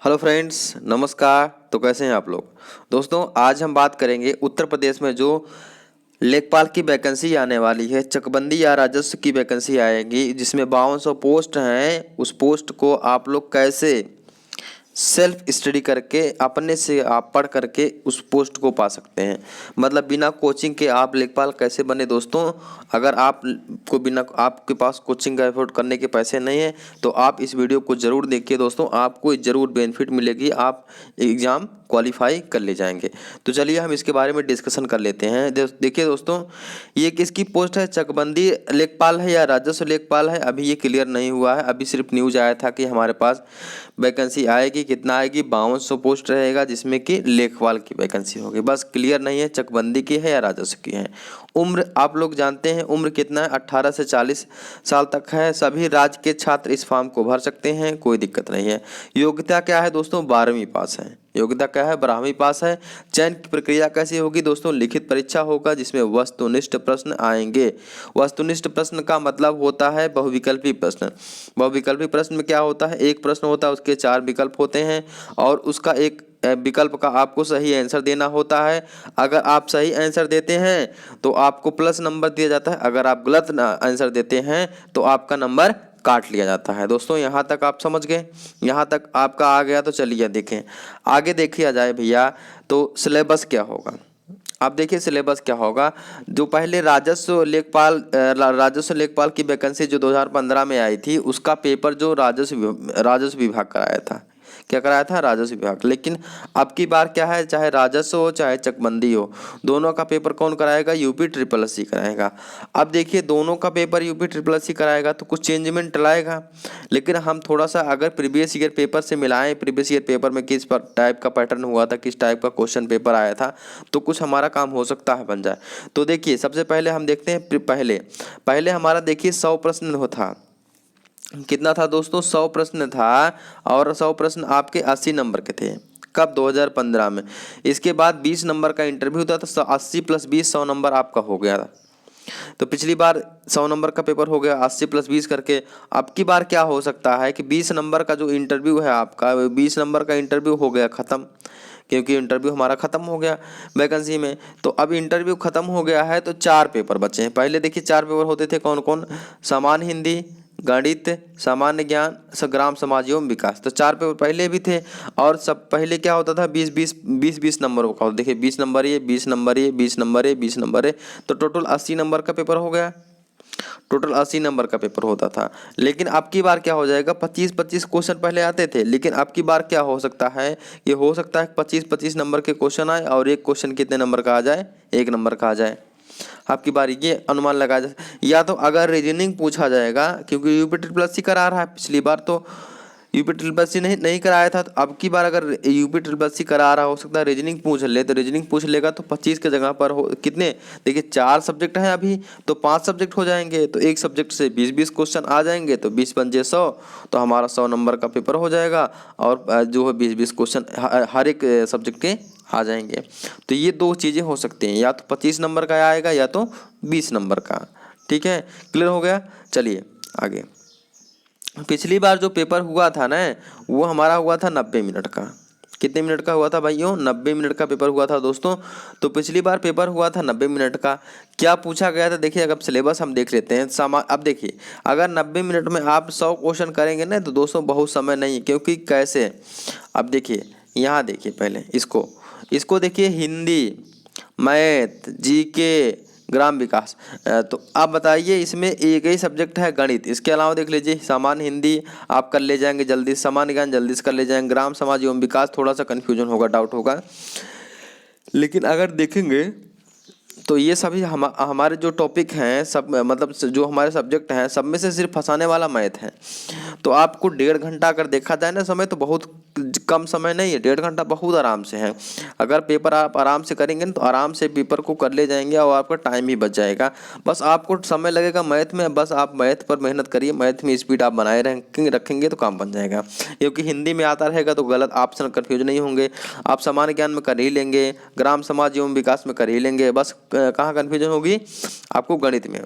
Hello friends, नमस्कार। तो कैसे हैं आप लोग? दोस्तों, आज हम बात करेंगे उत्तर प्रदेश में जो लेखपाल की वैकेंसी आने वाली है, चकबंदी या राजस्व की वैकेंसी आएगी, जिसमें 5200 पोस्ट हैं। उस पोस्ट को आप लोग कैसे सेल्फ स्टडी करके अपने से आप पढ़ करके उस पोस्ट को पा सकते हैं। मतलब बिना कोचिंग के आप लेखपाल कैसे बने दोस्तों। अगर आप को बिना आपके पास कोचिंग का एफोर्ड करने के पैसे नहीं है तो आप इस वीडियो को ज़रूर देखिए दोस्तों, आपको ज़रूर बेनिफिट मिलेगी, आप एग्ज़ाम क्वालिफाई कर ले जाएंगे। तो चलिए हम इसके बारे में डिस्कशन कर लेते हैं। देखिए दोस्तों, ये किसकी पोस्ट है, चकबंदी लेखपाल है या राजस्व लेखपाल है, अभी ये क्लियर नहीं हुआ है। अभी सिर्फ न्यूज आया था कि हमारे पास वैकेंसी आएगी, कितना आएगी, 5200 पोस्ट रहेगा, जिसमें कि लेखपाल की वैकेंसी होगी। बस क्लियर नहीं है चकबंदी की है या राजस्व की है। उम्र आप लोग जानते हैं, उम्र कितना है, 18 से 40 साल तक है। सभी राज्य के छात्र इस फॉर्म को भर सकते हैं, कोई दिक्कत नहीं है। योग्यता क्या है दोस्तों, 12वीं पास है। योग्यता क्या है, 12वीं पास है। चयन की प्रक्रिया कैसी होगी दोस्तों, लिखित परीक्षा होगा, जिसमें वस्तुनिष्ठ प्रश्न आएंगे। वस्तुनिष्ठ प्रश्न का मतलब होता है बहुविकल्पी प्रश्न। बहुविकल्पी प्रश्न में क्या होता है, एक प्रश्न होता है, उसके 4 विकल्प होते हैं और उसका एक विकल्प का आपको सही आंसर देना होता है। अगर आप सही आंसर देते हैं तो आपको प्लस नंबर दिया जाता है, अगर आप गलत आंसर देते हैं तो आपका नंबर काट लिया जाता है। दोस्तों, यहाँ तक आप समझ गए, यहाँ तक आपका आ गया। तो चलिए देखें, आगे देखिए जाए भैया, तो सिलेबस क्या होगा। आप देखिए सिलेबस क्या होगा। जो पहले राजस्व लेखपाल की वैकेंसी जो 2015 में आई थी, उसका पेपर जो राजस्व विभाग कराया था। क्या कराया था, राजस्व विभाग। लेकिन अब की बार क्या है, चाहे राजस्व हो चाहे चकबंदी हो, दोनों का पेपर कौन कराएगा, यूपी ट्रिपल एससी कराएगा। अब देखिए, दोनों का पेपर यूपी ट्रिपल एससी कराएगा तो कुछ चेंजमेंट लाएगा। लेकिन हम थोड़ा सा अगर प्रीवियस ईयर पेपर से मिलाएं, प्रीवियस ईयर पेपर में किस टाइप का पैटर्न हुआ था, किस टाइप का क्वेश्चन पेपर आया था, तो कुछ हमारा काम हो सकता है बन जाए। तो देखिए, सबसे पहले हम देखते हैं, पहले पहले हमारा देखिए 100 प्रश्न था। कितना था दोस्तों, 100 प्रश्न था और 100 प्रश्न आपके 80 नंबर के थे। कब, 2015 में। इसके बाद 20 नंबर का इंटरव्यू था, तो 80 + 20 100 नंबर आपका हो गया था। तो पिछली बार 100 नंबर का पेपर हो गया 80 + 20 करके। अब की बार क्या हो सकता है कि 20 नंबर का जो इंटरव्यू है आपका, 20 नंबर का इंटरव्यू हो गया ख़त्म, क्योंकि इंटरव्यू हमारा ख़त्म हो गया वैकेंसी में। तो अब इंटरव्यू ख़त्म हो गया है तो 4 पेपर बचे हैं। पहले देखिए 4 पेपर होते थे, कौन कौन, सामान्य हिंदी, गणित, सामान्य ज्ञान, ग्राम समाज एवं विकास। तो 4 पेपर पहले भी थे। और सब पहले क्या होता था, 20 नंबरों का। देखिए 20 नंबर ये, 20 नंबर ये, 20 नंबर ये, 20 नंबर ये, तो टोटल 80 नंबर का पेपर हो गया। टोटल 80 नंबर का पेपर होता था। लेकिन अब की बार क्या हो जाएगा, 25-25 क्वेश्चन पहले आते थे, लेकिन अब की बार क्या हो सकता है, ये हो सकता है 25-25 नंबर के क्वेश्चन आए और एक क्वेश्चन कितने नंबर का आ जाए, 1 नंबर का आ जाए। आपकी बारी, ये अनुमान लगाया जाए। या तो अगर रीजनिंग पूछा जाएगा, क्योंकि यूपी ट्रिपल एससी करा रहा है, पिछली बार तो यूपी ट्रिपल एससी नहीं कराया था, तो अब की बार अगर यूपी ट्रिपल एससी करा रहा, हो सकता है रीजनिंग पूछ ले, तो रीजनिंग पूछ लेगा तो 25 के जगह पर हो कितने, देखिए 4 सब्जेक्ट हैं अभी, तो 5 सब्जेक्ट हो जाएंगे, तो एक सब्जेक्ट से 20-20 क्वेश्चन आ जाएंगे, तो 20 पंजे 100, तो हमारा 100 नंबर का पेपर हो जाएगा। और जो है 20-20 क्वेश्चन हर एक सब्जेक्ट के आ जाएंगे। तो ये 2 चीज़ें हो सकती हैं, या तो 25 नंबर का आएगा या तो 20 नंबर का। ठीक है, क्लियर हो गया। चलिए आगे, पिछली बार जो पेपर हुआ था ना, वो हमारा हुआ था 90 मिनट का। कितने मिनट का हुआ था भाइयों, 90 मिनट का पेपर हुआ था दोस्तों। तो पिछली बार पेपर हुआ था 90 मिनट का। क्या पूछा गया था, देखिए अगर सिलेबस हम देख लेते हैं। अब देखिए, अगर 90 मिनट में आप 100 क्वेश्चन करेंगे ना, तो दोस्तों बहुत समय नहीं, क्योंकि कैसे, अब देखिए यहाँ देखिए, पहले इसको देखिए, हिंदी, मैथ, जीके, ग्राम विकास। तो आप बताइए, इसमें एक ही सब्जेक्ट है गणित, इसके अलावा देख लीजिए सामान्य हिंदी आप कर ले जाएंगे जल्दी, सामान्य ज्ञान जल्दी से कर ले जाएंगे, ग्राम समाज एवं विकास थोड़ा सा कन्फ्यूजन होगा, डाउट होगा। लेकिन अगर देखेंगे तो ये सभी हमारे जो टॉपिक हैं, सब मतलब जो हमारे सब्जेक्ट हैं, सब में से सिर्फ फंसाने वाला मैथ है। तो आपको 1.5 घंटा अगर देखा जाए ना समय, तो बहुत कम समय नहीं है, 1.5 घंटा बहुत आराम से है। अगर पेपर आप आराम से करेंगे ना, तो आराम से पेपर को कर ले जाएंगे और आपका टाइम भी बच जाएगा। बस आपको समय लगेगा मैथ में, बस आप मैथ पर मेहनत करिए, मैथ में स्पीड आप बनाए रखेंगे तो काम बन जाएगा। क्योंकि हिंदी में आता रहेगा तो गलत ऑप्शन कन्फ्यूज नहीं होंगे। आप सामान्य ज्ञान में कर ही लेंगे, ग्राम समाज एवं विकास में कर ही लेंगे, बस कहाँ कन्फ्यूजन होगी आपको, गणित में।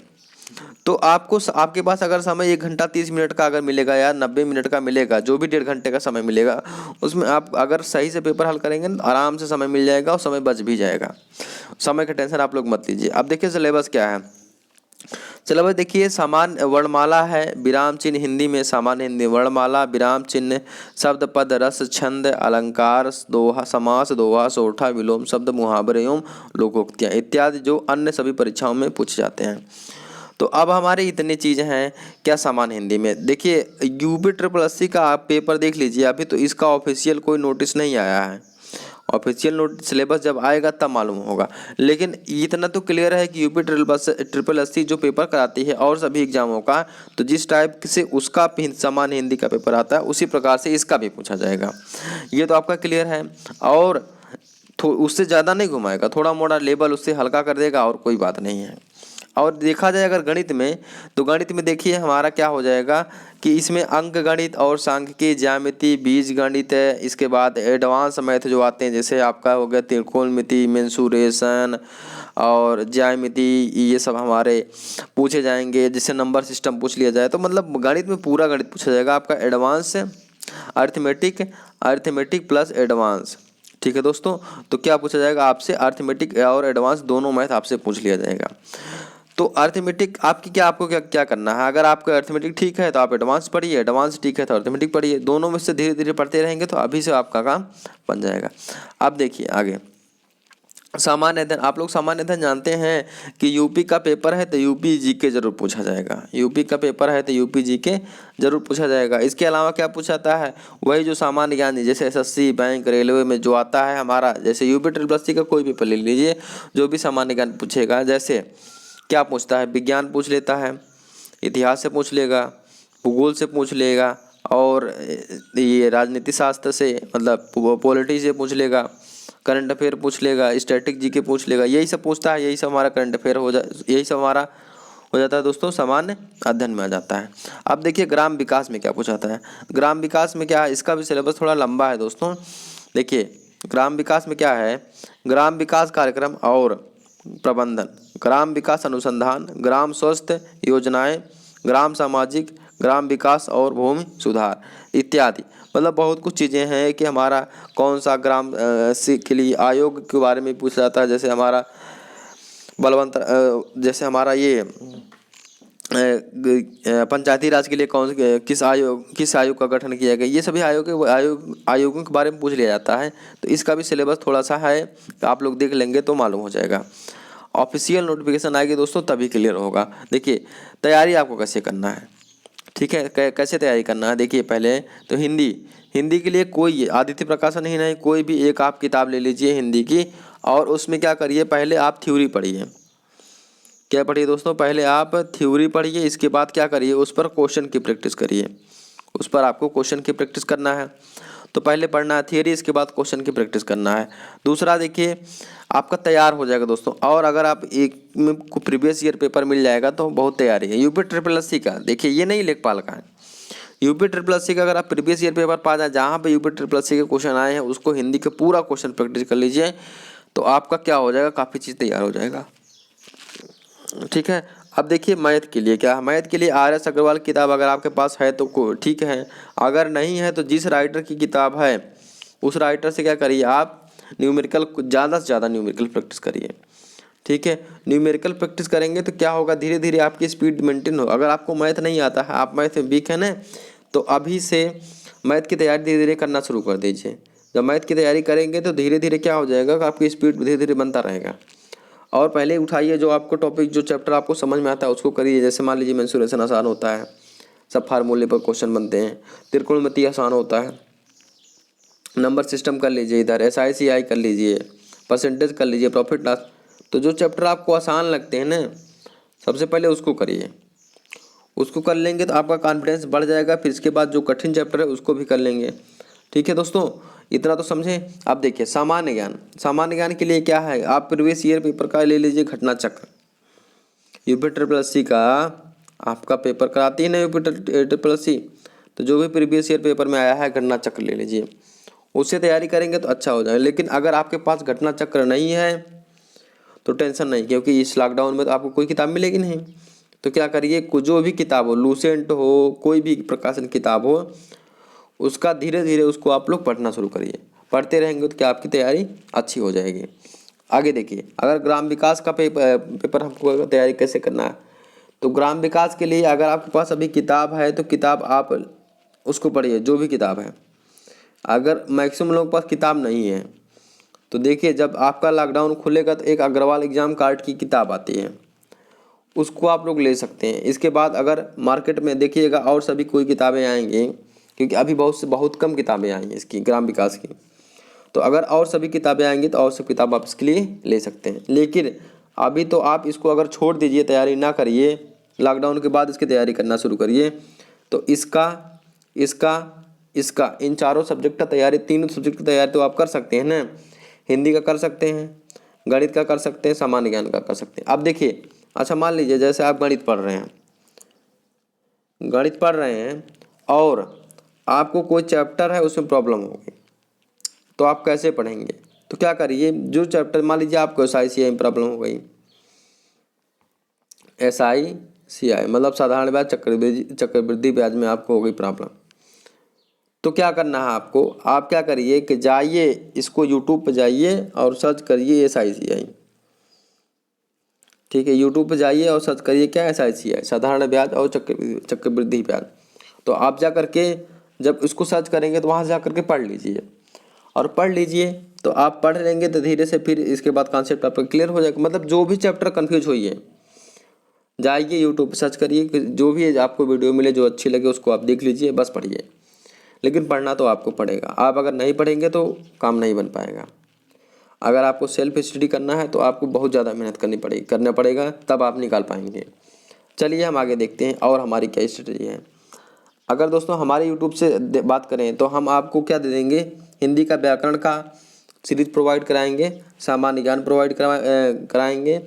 तो आपको आपके पास अगर समय 1 घंटा 30 मिनट का अगर मिलेगा या 90 मिनट का मिलेगा, जो भी 1.5 घंटे का समय मिलेगा, उसमें आप अगर सही से पेपर हल करेंगे तो आराम से समय मिल जाएगा और समय बच भी जाएगा। समय का टेंशन आप लोग मत लीजिए। अब देखिए सिलेबस क्या है। सिलेबस देखिए, सामान्य वर्णमाला है, विराम चिन्ह हिंदी में सामान्य हिंदी वर्णमाला, विराम चिन्ह, शब्द पद रस छंद अलंकार, दोहा समास, दोहा सोठा विलोम शब्द, मुहावरे एवं लोकोक्तियाँ इत्यादि जो अन्य सभी परीक्षाओं में पूछे जाते हैं। तो अब हमारे इतनी चीज़ें हैं क्या सामान्य हिंदी में। देखिए यूपी ट्रिपल एससी का आप पेपर देख लीजिए, अभी तो इसका ऑफिशियल कोई नोटिस नहीं आया है। ऑफिशियल नोट सिलेबस जब आएगा तब मालूम होगा। लेकिन इतना तो क्लियर है कि यूपी ट्रिपल एससी जो पेपर कराती है और सभी एग्जामों का, तो जिस टाइप से उसका सामान्य हिंदी का पेपर आता है उसी प्रकार से इसका भी पूछा जाएगा। ये तो आपका क्लियर है। और उससे ज़्यादा नहीं घुमाएगा, थोड़ा मोड़ा लेवल उससे हल्का कर देगा और कोई बात नहीं है। और देखा जाए अगर गणित में, तो गणित में देखिए हमारा क्या हो जाएगा कि इसमें अंक गणित और सांख्यिकी, ज्यामिति, बीज गणित है, इसके बाद एडवांस मैथ जो आते हैं जैसे आपका हो गया त्रिकोणमिति, मेंसुरेशन और ज्यामिति, ये सब हमारे पूछे जाएंगे। जिससे नंबर सिस्टम पूछ लिया जाए, तो मतलब गणित में पूरा गणित पूछा जाएगा आपका, advance arithmetic, arithmetic plus advance. ठीक है दोस्तों, तो क्या पूछा जाएगा आपसे, अर्थमेटिक और एडवांस दोनों मैथ आपसे पूछ लिया जाएगा। तो अर्थमेटिक आपकी क्या, आपको क्या क्या करना है, अगर आपका अर्थमेटिक ठीक है तो आप एडवांस पढ़िए, एडवांस ठीक है तो अर्थमेटिक पढ़िए, दोनों में से धीरे धीरे पढ़ते रहेंगे तो अभी से आपका काम बन जाएगा। अब देखिए आगे सामान्य अध्ययन। आप लोग सामान्य अध्ययन जानते हैं कि यूपी का पेपर है तो यूपी जीके जरूर पूछा जाएगा, यूपी का पेपर है तो यूपी जीके जरूर पूछा जाएगा। इसके अलावा क्या पूछा जाता है, वही जो सामान्य ज्ञान जैसे एसएससी, बैंक, रेलवे में जो आता है हमारा, जैसे यूपी ट्रिपल एससी का कोई पेपर ले लीजिए, जो भी सामान्य ज्ञान पूछेगा, जैसे क्या पूछता है, विज्ञान पूछ लेता है, इतिहास से पूछ लेगा, भूगोल से पूछ लेगा, और ये राजनीति शास्त्र से मतलब पॉलिटी से पूछ लेगा, करंट अफेयर पूछ लेगा, स्टैटिक जीके पूछ लेगा, यही सब पूछता है। यही सब हमारा करंट अफेयर यही सब हमारा हो जाता है दोस्तों, सामान्य अध्ययन में आ जाता है। अब देखिए ग्राम विकास में क्या पूछा जाता है। ग्राम विकास में क्या है, इसका भी सिलेबस थोड़ा लंबा है दोस्तों। देखिए ग्राम विकास में क्या है, ग्राम विकास कार्यक्रम और प्रबंधन, ग्राम विकास अनुसंधान, ग्राम स्वास्थ्य योजनाएं, ग्राम सामाजिक, ग्राम विकास और भूमि सुधार इत्यादि। मतलब बहुत कुछ चीज़ें हैं कि हमारा कौन सा ग्राम से के लिए आयोग के बारे में पूछा जाता है, जैसे हमारा बलवंत जैसे हमारा ये पंचायती राज के लिए किस आयोग का गठन किया गया, ये सभी आयोगों के बारे में पूछ लिया जाता है। तो इसका भी सिलेबस थोड़ा सा है, तो आप लोग देख लेंगे तो मालूम हो जाएगा। ऑफिशियल नोटिफिकेशन आएगी दोस्तों तभी क्लियर होगा। देखिए तैयारी आपको कैसे करना है, ठीक है, कैसे तैयारी करना है। देखिए पहले तो हिंदी के लिए कोई आदित्य प्रकाशन ही नहीं, कोई भी एक आप किताब ले लीजिए हिंदी की, और उसमें क्या करिए, पहले आप थ्योरी पढ़िए। क्या पढ़िए दोस्तों, पहले आप थ्योरी पढ़िए, इसके बाद क्या करिए, उस पर क्वेश्चन की प्रैक्टिस करिए, उस पर आपको क्वेश्चन की प्रैक्टिस करना है। तो पहले पढ़ना है थ्योरी, इसके बाद क्वेश्चन की प्रैक्टिस करना है। दूसरा देखिए आपका तैयार हो जाएगा दोस्तों। और अगर आप एक में प्रीवियस ईयर पेपर मिल जाएगा तो बहुत तैयारी है। यूपी ट्रिपल एससी का देखिए, ये नहीं लेखपाल का है, यूपी ट्रिपल एससी का अगर आप प्रीवियस ईयर पेपर पा जाए, जहाँ पे यूपी ट्रिपल एससी के क्वेश्चन आए हैं उसको हिंदी के पूरा क्वेश्चन प्रैक्टिस कर लीजिए, तो आपका क्या हो जाएगा, काफ़ी चीज़ तैयार हो जाएगा। ठीक है। अब देखिए मैथ के लिए क्या है, मैथ के लिए RS अग्रवाल की किताब अगर आपके पास है तो ठीक है, अगर नहीं है तो जिस राइटर की किताब है उस राइटर से क्या करिए, आप न्यूमेरिकल ज़्यादा से ज़्यादा न्यूमेरिकल प्रैक्टिस करिए। ठीक है, न्यूमेरिकल प्रैक्टिस करेंगे तो क्या होगा, धीरे धीरे आपकी स्पीड मेंटेन हो। अगर आपको मैथ नहीं आता है, आप मैथ में वीक है ना, तो अभी से मैथ की तैयारी धीरे धीरे करना शुरू कर दीजिए। जब मैथ की तैयारी करेंगे तो धीरे धीरे क्या हो जाएगा कि आपकी स्पीड धीरे धीरे बनता रहेगा। और पहले उठाइए जो आपको टॉपिक, जो चैप्टर आपको समझ में आता है उसको करिए। जैसे मान लीजिए मेंसुरेशन आसान होता है, सब फार्मूले पर क्वेश्चन बनते हैं। त्रिकोणमिति आसान होता है, नंबर सिस्टम कर लीजिए, इधर SICI कर लीजिए, परसेंटेज कर लीजिए, प्रॉफिट लॉस। तो जो चैप्टर आपको आसान लगते हैं ना, सबसे पहले उसको करिए। उसको कर लेंगे तो आपका कॉन्फिडेंस बढ़ जाएगा, फिर इसके बाद जो कठिन चैप्टर है उसको भी कर लेंगे। ठीक है दोस्तों, इतना तो समझें। अब देखिए सामान्य ज्ञान, सामान्य ज्ञान के लिए क्या है, आप प्रीवियस ईयर पेपर का ले लीजिए घटना चक्र। यूपी ट्रिपल एससी का आपका पेपर कराती है ना यूपी ट्रिपल एससी, तो जो भी प्रीवियस ईयर पेपर में आया है घटना चक्र ले लीजिए, उससे तैयारी करेंगे तो अच्छा हो जाएगा। लेकिन अगर आपके पास घटना चक्र नहीं है तो टेंशन नहीं, क्योंकि इस लॉकडाउन में तो आपको कोई किताब मिलेगी नहीं। तो क्या करिए, जो भी किताब हो, लूसेंट हो, कोई भी प्रकाशन किताब हो, उसका धीरे धीरे उसको आप लोग पढ़ना शुरू करिए। पढ़ते रहेंगे तो क्या आपकी तैयारी अच्छी हो जाएगी। आगे देखिए, अगर ग्राम विकास का पेपर हमको तैयारी कैसे करना है, तो ग्राम विकास के लिए अगर आपके पास अभी किताब है तो किताब आप उसको पढ़िए, जो भी किताब है। अगर मैक्सिमम लोगों के पास किताब नहीं है तो देखिए, जब आपका लॉकडाउन खुलेगा तो एक अग्रवाल एग्जाम कार्ड की किताब आती है, उसको आप लोग ले सकते हैं। इसके बाद अगर मार्केट में देखिएगा और सभी कोई किताबें आएंगी, क्योंकि अभी बहुत कम किताबें आई हैं इसकी, ग्राम विकास की। तो अगर और सभी किताबें आएंगी तो और सब किताब आप इसके लिए ले सकते हैं। लेकिन अभी तो आप इसको अगर छोड़ दीजिए, तैयारी ना करिए, लॉकडाउन के बाद इसकी तैयारी करना शुरू करिए, तो इसका इसका इसका इन चारों सब्जेक्ट का तैयारी, तीनों सब्जेक्ट की तैयारी तो आप कर सकते हैं ना। हिंदी का कर सकते हैं, गणित का कर सकते हैं, सामान्य ज्ञान का कर सकते हैं। अब देखिए, अच्छा मान लीजिए जैसे आप गणित पढ़ रहे हैं और आपको कोई चैप्टर है उसमें प्रॉब्लम होगी, तो आप कैसे पढ़ेंगे? तो क्या करिए, जो चैप्टर, मान लीजिए आपको SI CI में प्रॉब्लम हो गई, SI CI मतलब साधारण ब्याज, चक्रवृद्धि ब्याज में आपको हो गई प्रॉब्लम, तो क्या करना है आपको, आप क्या करिए कि जाइए इसको यूट्यूब पर जाइए और सर्च करिए SI CI। ठीक है, यूट्यूब पे जाइए और सर्च करिए क्या, SI CI, साधारण ब्याज और चक्रवृद्धि ब्याज। तो आप जा करके जब इसको सर्च करेंगे तो वहाँ से जा करके पढ़ लीजिए, और पढ़ लीजिए तो आप पढ़ लेंगे तो धीरे से फिर इसके बाद कॉन्सेप्ट आपका क्लियर हो जाएगा। मतलब जो भी चैप्टर कन्फ्यूज होइए, जाइए यूट्यूब पर सर्च करिए कि जो भी आपको वीडियो मिले, जो अच्छी लगे उसको आप देख लीजिए, बस पढ़िए। लेकिन पढ़ना तो आपको पड़ेगा, आप अगर नहीं पढ़ेंगे तो काम नहीं बन पाएगा। अगर आपको सेल्फ स्टडी करना है तो आपको बहुत ज़्यादा मेहनत करना पड़ेगा, तब आप निकाल पाएंगे। चलिए हम आगे देखते हैं और हमारी क्या स्ट्रेटजी है। अगर दोस्तों हमारे यूट्यूब से बात करें तो हम आपको क्या दे देंगे, हिंदी का व्याकरण का सीरीज प्रोवाइड कराएंगे, सामान्य ज्ञान प्रोवाइड कराएंगे,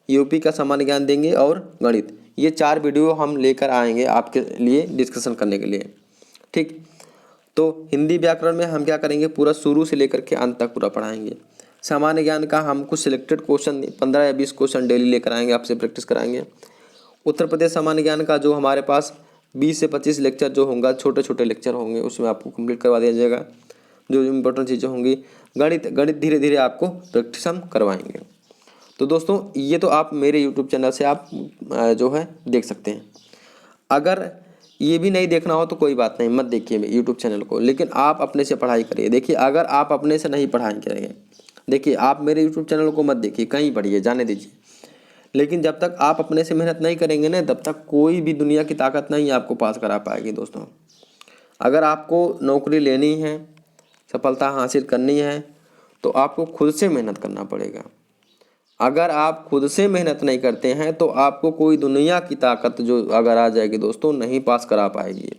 यूपी का सामान्य ज्ञान देंगे और गणित। ये 4 वीडियो हम लेकर आएंगे आपके लिए डिस्कशन करने के लिए। ठीक, तो हिंदी व्याकरण में हम क्या करेंगे, पूरा शुरू से लेकर के अंत तक पूरा पढ़ाएंगे। सामान्य ज्ञान का हम कुछ सिलेक्टेड क्वेश्चन 15 या 20 क्वेश्चन डेली लेकर आएंगे, आपसे प्रैक्टिस कराएंगे। उत्तर प्रदेश सामान्य ज्ञान का जो हमारे पास 20 से 25 लेक्चर जो होगा, छोटे छोटे लेक्चर होंगे, उसमें आपको कंप्लीट करवा दिया जाएगा जो इम्पोर्टेंट चीज़ें होंगी। गणित धीरे धीरे आपको प्रैक्टिस हम करवाएंगे। तो दोस्तों ये तो आप मेरे यूट्यूब चैनल से आप जो है देख सकते हैं। अगर ये भी नहीं देखना हो तो कोई बात नहीं, मत देखिए यूट्यूब चैनल को, लेकिन आप अपने से पढ़ाई करिए। देखिए, अगर आप अपने से नहीं पढ़ाई करेंगे, देखिए आप मेरे यूट्यूब चैनल को मत देखिए, कहीं पढ़िए, जाने दीजिए। लेकिन जब तक आप अपने से मेहनत नहीं करेंगे ना, तब तक कोई भी दुनिया की ताकत नहीं आपको पास करा पाएगी दोस्तों। अगर आपको नौकरी लेनी है, सफलता हासिल करनी है, तो आपको खुद से मेहनत करना पड़ेगा। अगर आप खुद से मेहनत नहीं करते हैं तो आपको कोई दुनिया की ताकत जो अगर आ जाएगी दोस्तों, नहीं पास करा पाएगी।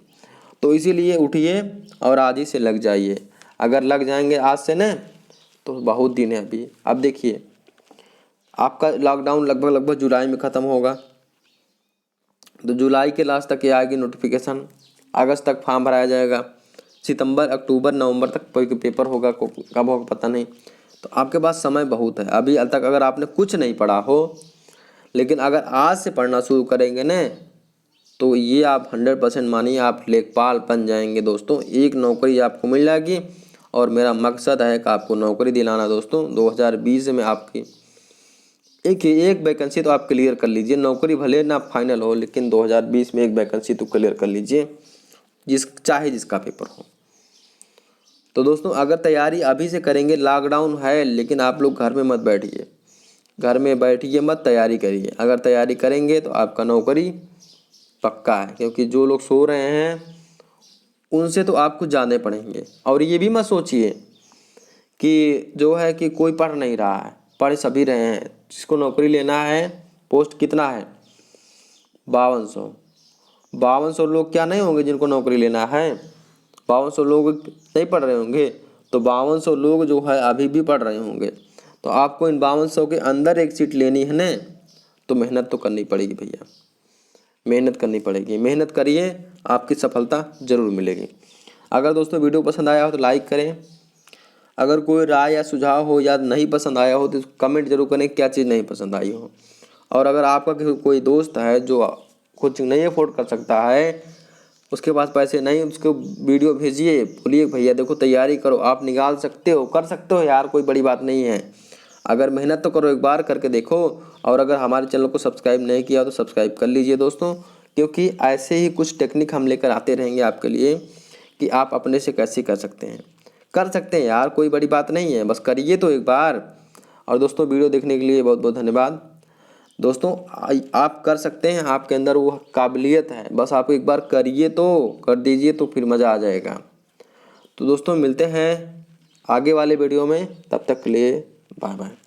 तो इसीलिए उठिए और आज ही से लग जाइए। अगर लग जाएंगे आज से न, तो बहुत दिन है अभी। अब देखिए, आपका लॉकडाउन लगभग जुलाई में ख़त्म होगा, तो जुलाई के लास्ट तक ये आएगी नोटिफिकेशन। अगस्त तक फॉर्म भराया जाएगा, सितंबर अक्टूबर नवंबर तक पेपर होगा, कब होगा पता नहीं। तो आपके पास समय बहुत है अभी तक। अगर आपने कुछ नहीं पढ़ा हो, लेकिन अगर आज से पढ़ना शुरू करेंगे न, तो ये आप 100% मानिए आप लेखपाल बन जाएंगे दोस्तों। एक नौकरी आपको मिल जाएगी, और मेरा मकसद है कि आपको नौकरी दिलाना दोस्तों। 2020 में आपकी एक वैकेंसी तो आप क्लियर कर लीजिए। नौकरी भले ना फाइनल हो, लेकिन 2020 में एक वैकेंसी तो क्लियर कर लीजिए, चाहे जिसका पेपर हो। तो दोस्तों अगर तैयारी अभी से करेंगे, लॉकडाउन है लेकिन आप लोग घर में मत बैठिए, मत, तैयारी करिए। अगर तैयारी करेंगे तो आपका नौकरी पक्का है, क्योंकि जो लोग सो रहे हैं उनसे तो आपको जाने पड़ेंगे। और ये भी मत सोचिए कि जो है कि कोई पढ़ नहीं रहा है, पढ़ सभी रहे हैं। जिसको नौकरी लेना है, पोस्ट कितना है, 5200 लोग क्या नहीं होंगे जिनको नौकरी लेना है? 5200 लोग नहीं पढ़ रहे होंगे, तो 5200 लोग जो है अभी भी पढ़ रहे होंगे। तो आपको इन 5200 के अंदर एक सीट लेनी है ना, तो मेहनत तो करनी पड़ेगी भैया, मेहनत करनी पड़ेगी। मेहनत करिए, आपकी सफलता ज़रूर मिलेगी। अगर दोस्तों वीडियो पसंद आया हो तो लाइक करें। अगर कोई राय या सुझाव हो या नहीं पसंद आया हो तो कमेंट जरूर करें क्या चीज़ नहीं पसंद आई हो। और अगर आपका कोई दोस्त है जो कोचिंग नहीं अफोर्ड कर सकता है, उसके पास पैसे नहीं, उसको वीडियो भेजिए, बोलिए भैया देखो तैयारी करो, आप निकाल सकते हो, कर सकते हो यार, कोई बड़ी बात नहीं है। अगर मेहनत तो करो, एक बार करके देखो। और अगर हमारे चैनल को सब्सक्राइब नहीं किया तो सब्सक्राइब कर लीजिए दोस्तों, क्योंकि ऐसे ही कुछ टेक्निक हम लेकर आते रहेंगे आपके लिए कि आप अपने से कैसे कर सकते हैं। कर सकते हैं यार, कोई बड़ी बात नहीं है, बस करिए तो एक बार। और दोस्तों वीडियो देखने के लिए बहुत बहुत धन्यवाद। दोस्तों आप कर सकते हैं, आपके अंदर वो काबिलियत है, बस आप एक बार करिए तो, कर दीजिए तो फिर मज़ा आ जाएगा। तो दोस्तों मिलते हैं आगे वाले वीडियो में, तब तक के लिए बाय बाय।